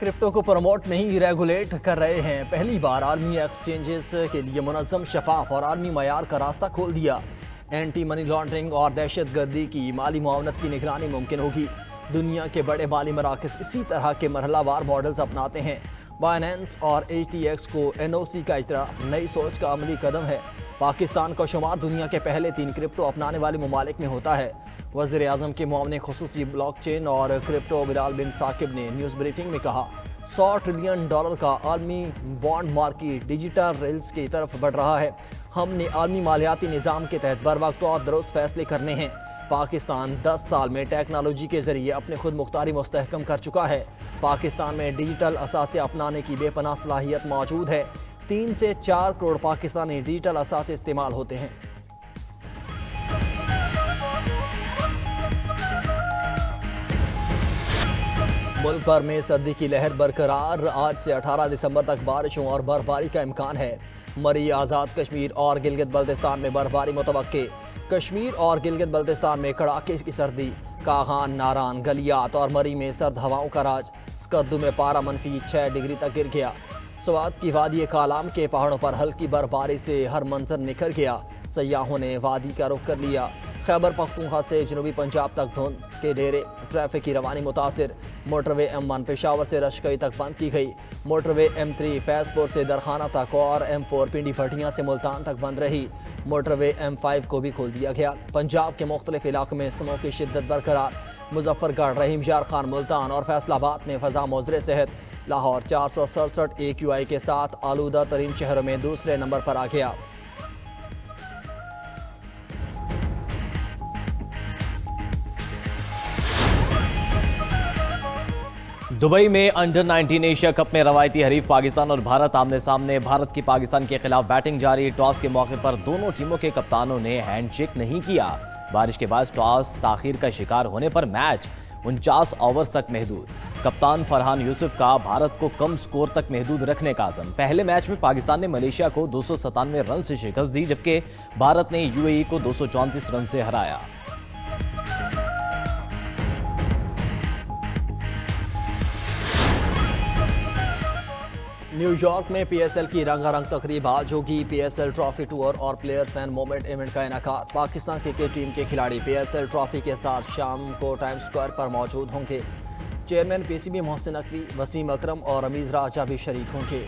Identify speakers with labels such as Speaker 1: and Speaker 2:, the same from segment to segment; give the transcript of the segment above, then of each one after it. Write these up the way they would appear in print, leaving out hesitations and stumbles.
Speaker 1: Crypto کو promote نہیں regulate کر رہے ہیں. پہلی بار عالمی ایکسچینجز کے لیے منظم، شفاف اور عالمی معیار کا راستہ کھول دیا. اینٹی منی لانڈرنگ اور دہشت گردی کی مالی معاونت کی نگرانی ممکن ہوگی. دنیا کے بڑے مالی مراکز اسی طرح کے مرحلہ وار ماڈلز اپناتے ہیں. بائنینس اور HTX کو NOC کا اجراء نئی سوچ کا عملی قدم ہے. پاکستان کا شمار دنیا کے پہلے 3 کرپٹو اپنانے والے ممالک میں ہوتا ہے. وزیر اعظم کے معاون خصوصی بلاک چین اور کرپٹو بلال بن ثاقب نے نیوز بریفنگ میں کہا $100 ٹریلین کا عالمی بانڈ مارکیٹ ڈیجیٹل ریلز کی طرف بڑھ رہا ہے. ہم نے عالمی مالیاتی نظام کے تحت بروقت اور درست فیصلے کرنے ہیں. پاکستان 10 سال میں ٹیکنالوجی کے ذریعے اپنے خود مختاری مستحکم کر چکا ہے. پاکستان میں ڈیجیٹل اثاثے اپنانے کی بے پناہ صلاحیت موجود ہے. 3 سے 4 کروڑ پاکستانی ڈیجیٹل اثاثے استعمال ہوتے ہیں. ملک بھر میں سردی کی لہر برقرار. آج سے 18 دسمبر تک بارشوں اور برفباری کا امکان ہے. مری، آزاد کشمیر اور گلگت بلتستان میں برفباری متوقع. کشمیر اور گلگت بلتستان میں کڑاکے کی سردی. کاغان، ناران، گلیات اور مری میں سرد ہواؤں کا راج. سکردو میں پارہ -6 ڈگری تک گر گیا. سوات کی وادی کالام کے پہاڑوں پر ہلکی برفباری سے ہر منظر نکھر گیا. سیاحوں نے وادی کا رخ کر لیا. خیبر پختونخوا سے جنوبی پنجاب تک دھند کے ڈیرے. ٹریفک کی روانی متاثر. موٹر وے M1 پشاور سے رشکئی تک بند کی گئی. موٹر وے M3 فیض پور سے درخانہ تک اور M4 پنڈی بھٹیاں سے ملتان تک بند رہی. موٹر وے M5 کو بھی کھول دیا گیا. پنجاب کے مختلف علاقوں میں سمو کی شدت برقرار. مظفر گڑھ، رحیم یار خان، ملتان اور فیصل آباد میں فضا مضر صحت. لاہور 467 AQI کے ساتھ آلودہ ترین شہروں میں دوسرے نمبر پر آ گیا.
Speaker 2: دبئی میں انڈر 19 ایشیا کپ میں روایتی حریف پاکستان اور بھارت آمنے سامنے. بھارت کی پاکستان کے خلاف بیٹنگ جاری. ٹاس کے موقع پر دونوں ٹیموں کے کپتانوں نے ہینڈ شیک نہیں کیا. بارش کے باعث ٹاس تاخیر کا شکار ہونے پر میچ 49 اوورز تک محدود. کپتان فرحان یوسف کا بھارت کو کم سکور تک محدود رکھنے کا عزم. پہلے میچ میں پاکستان نے ملیشیا کو 297 رن سے شکست دی، جبکہ بھارت نے UAE کو 234 رن سے ہرایا.
Speaker 1: نیو یارک میں PSL کی رنگا رنگ تقریب آج ہوگی. PSL ٹرافی ٹور اور پلیئر فین مومنٹ ایونٹ کا انعقاد. پاکستان کرکٹ ٹیم کے کھلاڑی PSL ٹرافی کے ساتھ شام کو ٹائم سکوائر پر موجود ہوں گے. چیئرمین PCB محسن نقوی، وسیم اکرم اور رمیز راجہ بھی شریک ہوں گے.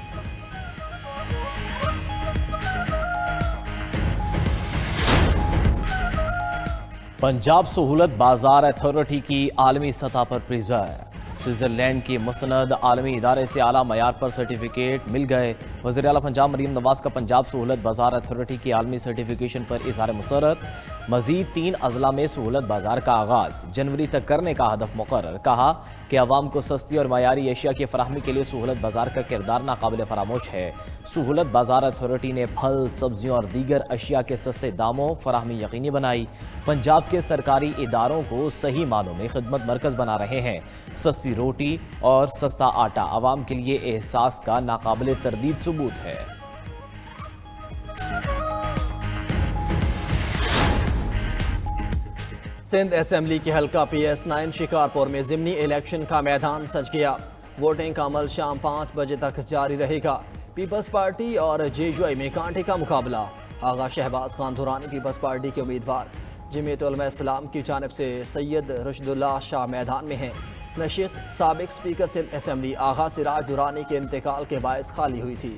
Speaker 2: پنجاب سہولت بازار اتھارٹی کی عالمی سطح پر پریزر. سوئٹزرلینڈ کی مستند عالمی ادارے سے اعلیٰ معیار پر سرٹیفکیٹ مل گئے. وزیر اعلیٰ پنجاب مریم نواز کا پنجاب سہولت بازار اتھارٹی کی عالمی سرٹیفکیشن پر اظہار مسرت. مزید 3 اضلاع میں سہولت بازار کا آغاز جنوری تک کرنے کا ہدف مقرر. کہا کہ عوام کو سستی اور معیاری اشیاء کی فراہمی کے لیے سہولت بازار کا کردار ناقابل فراموش ہے. سہولت بازار اتھارٹی نے پھل، سبزیوں اور دیگر اشیاء کے سستے داموں فراہمی یقینی بنائی. پنجاب کے سرکاری اداروں کو صحیح معنوں میں خدمت مرکز بنا رہے ہیں. سستی روٹی اور سستا آٹا عوام کے لیے احساس کا ناقابل تردید ثبوت ہے.
Speaker 1: سندھ اسمبلی کے حلقہ PS9 شکارپور میں ضمنی الیکشن کا میدان سج گیا. ووٹنگ کا عمل شام 5 بجے تک جاری رہے گا. پیپلز پارٹی اور JUI میں کانٹے کا مقابلہ. آغا شہباز خان دورانی پیپلز پارٹی کے امیدوار. جمعیت علماء اسلام کی جانب سے سید رشد اللہ شاہ میدان میں ہیں. نشست سابق اسپیکر سندھ اسمبلی آغا سراج دورانی کے انتقال کے باعث خالی ہوئی تھی.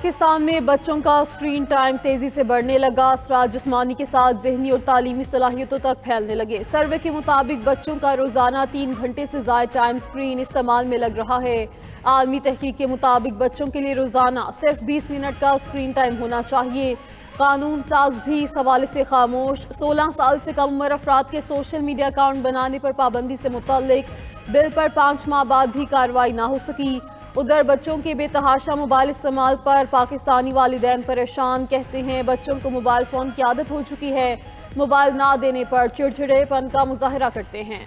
Speaker 3: پاکستان میں بچوں کا اسکرین ٹائم تیزی سے بڑھنے لگا. اثرات جسمانی کے ساتھ ذہنی اور تعلیمی صلاحیتوں تک پھیلنے لگے. سروے کے مطابق بچوں کا روزانہ 3 گھنٹے سے زائد ٹائم اسکرین استعمال میں لگ رہا ہے. عالمی تحقیق کے مطابق بچوں کے لیے روزانہ صرف 20 منٹ کا اسکرین ٹائم ہونا چاہیے. قانون ساز بھی اس حوالے سے خاموش. 16 سال سے کم عمر افراد کے سوشل میڈیا اکاؤنٹ بنانے پر پابندی سے متعلق بل پر 5 ماہ بعد بھی کارروائی نہ ہو سکی. ادھر بچوں کے بے تحاشا موبائل استعمال پر پاکستانی والدین پریشان. کہتے ہیں بچوں کو موبائل فون کی عادت ہو چکی ہے. موبائل نہ دینے پر چڑچڑے پن کا مظاہرہ کرتے ہیں.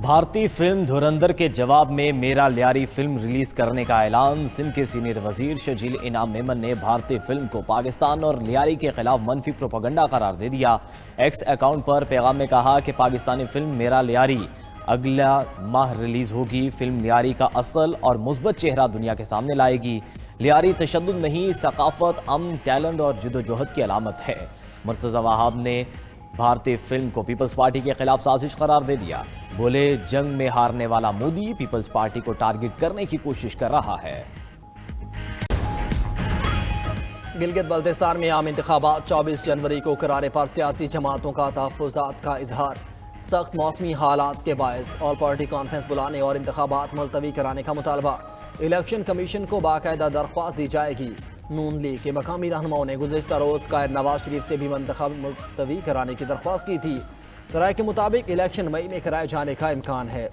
Speaker 2: بھارتی فلم دھرندر کے جواب میں میرا لیاری فلم ریلیز کرنے کا اعلان۔ سندھ کے سینئر وزیر شرجیل انعام میمن نے بھارتی فلم کو پاکستان اور لیاری کے خلاف منفی پروپیگنڈا قرار دے دیا۔ ایکس اکاؤنٹ پر پیغام میں کہا کہ پاکستانی فلم میرا لیاری اگلا ماہ ریلیز ہوگی۔ فلم لیاری کا اصل اور مثبت چہرہ دنیا کے سامنے لائے گی۔ لیاری تشدد نہیں، ثقافت، امن، ٹیلنٹ اور جدوجہد کی علامت ہے۔ مرتضی وہاب نے بھارتی فلم کو پیپلز پارٹی کے خلاف سازش قرار دے دیا۔ بولے جنگ میں ہارنے والا مودی پیپلز پارٹی کو ٹارگٹ کرنے کی کوشش کر رہا ہے۔
Speaker 1: گلگت بلتستان میں عام انتخابات 24 جنوری کو کرانے پر سیاسی جماعتوں کا تحفظات کا اظہار۔ سخت موسمی حالات کے باعث آل پارٹی کانفرنس بلانے اور انتخابات ملتوی کرانے کا مطالبہ۔ الیکشن کمیشن کو باقاعدہ درخواست دی جائے گی۔ نون لیگ کے مقامی رہنماؤں نے گزشتہ روز قائد نواز شریف سے بھی انتخاب ملتوی کرانے کی درخواست کی تھی۔ رائے کے مطابق الیکشن مئی میں کرائے جانے کا امکان ہے۔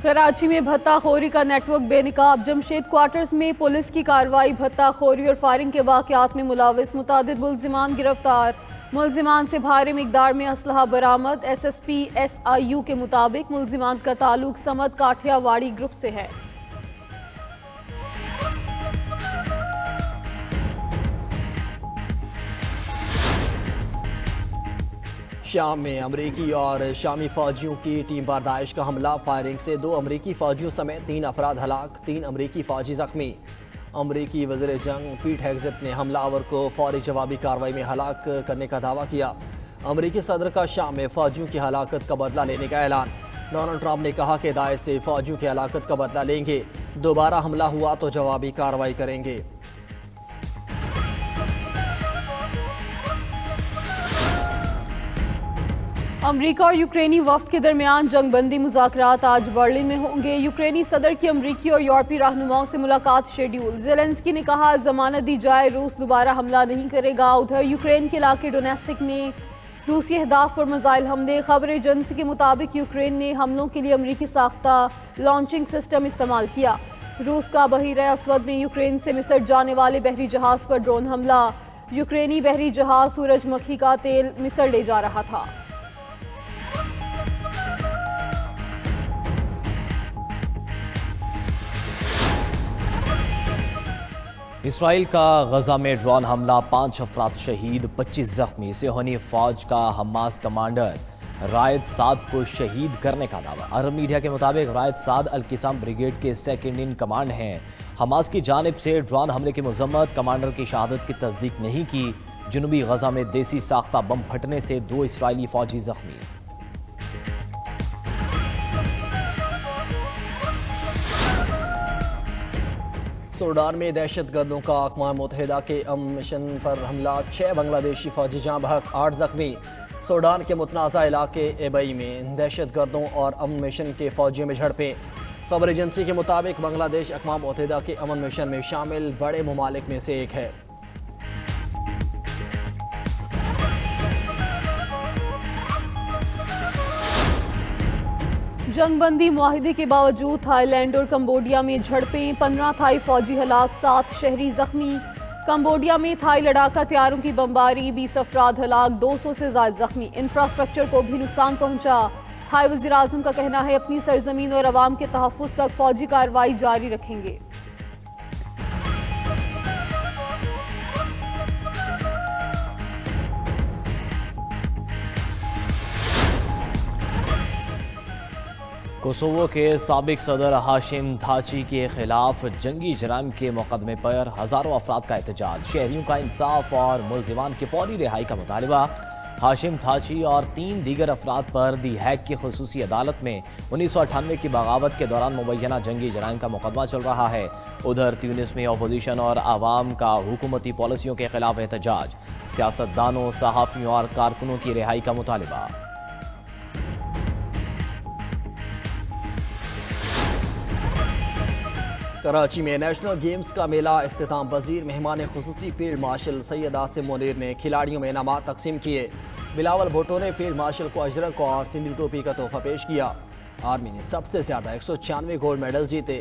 Speaker 3: کراچی میں بھتہ خوری کا نیٹ ورک بے نقاب۔ جمشید کوارٹرز میں پولیس کی کارروائی۔ بھتہ خوری اور فائرنگ کے واقعات میں ملوث متعدد ملزمان گرفتار۔ ملزمان سے بھاری مقدار میں اسلحہ برآمد۔ S S P S I you کے مطابق ملزمان کا تعلق سمت کاٹھیا واڑی گروپ سے ہے۔
Speaker 1: شام میں امریکی اور شامی فوجیوں کی ٹیم پر داعش کا حملہ۔ فائرنگ سے 2 امریکی فوجیوں سمیت 3 افراد ہلاک، 3 امریکی فوجی زخمی۔ امریکی وزیر جنگ پیٹ ہیگزٹ نے حملہ آور کو فوری جوابی کارروائی میں ہلاک کرنے کا دعویٰ کیا۔ امریکی صدر کا شام میں فوجیوں کی ہلاکت کا بدلہ لینے کا اعلان۔ ڈونلڈ ٹرمپ نے کہا کہ داعش سے فوجیوں کی ہلاکت کا بدلہ لیں گے، دوبارہ حملہ ہوا تو جوابی کارروائی کریں گے۔
Speaker 3: امریکہ اور یوکرینی وفد کے درمیان جنگ بندی مذاکرات آج برلن میں ہوں گے۔ یوکرینی صدر کی امریکی اور یورپی رہنماؤں سے ملاقات شیڈیول۔ زیلنسکی نے کہا ضمانت دی جائے روس دوبارہ حملہ نہیں کرے گا۔ ادھر یوکرین کے علاقے ڈونیسٹک میں روسی اہداف پر میزائل حملے۔ خبر ایجنسی کے مطابق یوکرین نے حملوں کے لیے امریکی ساختہ لانچنگ سسٹم استعمال کیا۔ روس کا بحیرہ اسود میں یوکرین سے مصر جانے والے بحری جہاز پر ڈرون حملہ۔ یوکرینی بحری جہاز سورج مکھی کا تیل مصر لے جا رہا تھا۔
Speaker 2: اسرائیل کا غزہ میں ڈرون حملہ، 5 افراد شہید، 25 زخمی۔ صہیونی فوج کا حماس کمانڈر رائد سعد کو شہید کرنے کا دعویٰ۔ عرب میڈیا کے مطابق رائد سعد القسام بریگیڈ کے سیکنڈ ان کمانڈ ہیں۔ حماس کی جانب سے ڈرون حملے کی مذمت۔ کمانڈر کی شہادت کی تصدیق نہیں کی۔ جنوبی غزہ میں دیسی ساختہ بم پھٹنے سے 2 اسرائیلی فوجی زخمی۔
Speaker 1: سوڈان میں دہشت گردوں کا اقوام متحدہ کے امن مشن پر حملہ، 6 بنگلہ دیشی فوجی جاں بحق، 8 زخمی۔ سوڈان کے متنازع علاقے ایبئی میں دہشت گردوں اور امن مشن کے فوجیوں میں جھڑپیں۔ خبر ایجنسی کے مطابق بنگلہ دیش اقوام متحدہ کے امن مشن میں شامل بڑے ممالک میں سے ایک ہے۔
Speaker 3: جنگ بندی معاہدے کے باوجود تھائی لینڈ اور کمبوڈیا میں جھڑپیں، 15 تھائی فوجی ہلاک، 7 شہری زخمی۔ کمبوڈیا میں تھائی لڑاکا طیاروں کی بمباری، 20 افراد ہلاک، 200 سے زائد زخمی۔ انفراسٹرکچر کو بھی نقصان پہنچا۔ تھائی وزیر اعظم کا کہنا ہے اپنی سرزمین اور عوام کے تحفظ تک فوجی کارروائی جاری رکھیں گے۔
Speaker 2: کوسوو کے سابق صدر ہاشم تھاچی کے خلاف جنگی جرائم کے مقدمے پر ہزاروں افراد کا احتجاج۔ شہریوں کا انصاف اور ملزمان کی فوری رہائی کا مطالبہ۔ ہاشم تھاچی اور 3 دیگر افراد پر دی ہیگ کی خصوصی عدالت میں 1998 کی بغاوت کے دوران مبینہ جنگی جرائم کا مقدمہ چل رہا ہے۔ ادھر تیونس میں اپوزیشن اور عوام کا حکومتی پالیسیوں کے خلاف احتجاج۔ سیاستدانوں، صحافیوں اور کارکنوں کی رہائی کا مطالبہ۔
Speaker 1: کراچی میں نیشنل گیمز کا میلہ اختتام پذیر۔ مہمان خصوصی فیلڈ مارشل سید عاصم منیر نے کھلاڑیوں میں انعامات تقسیم کیے۔ بلاول بھٹو نے فیلڈ مارشل کو اجرک اور سندھی ٹوپی کا تحفہ پیش کیا۔ آرمی نے سب سے زیادہ 196 گولڈ میڈل جیتے۔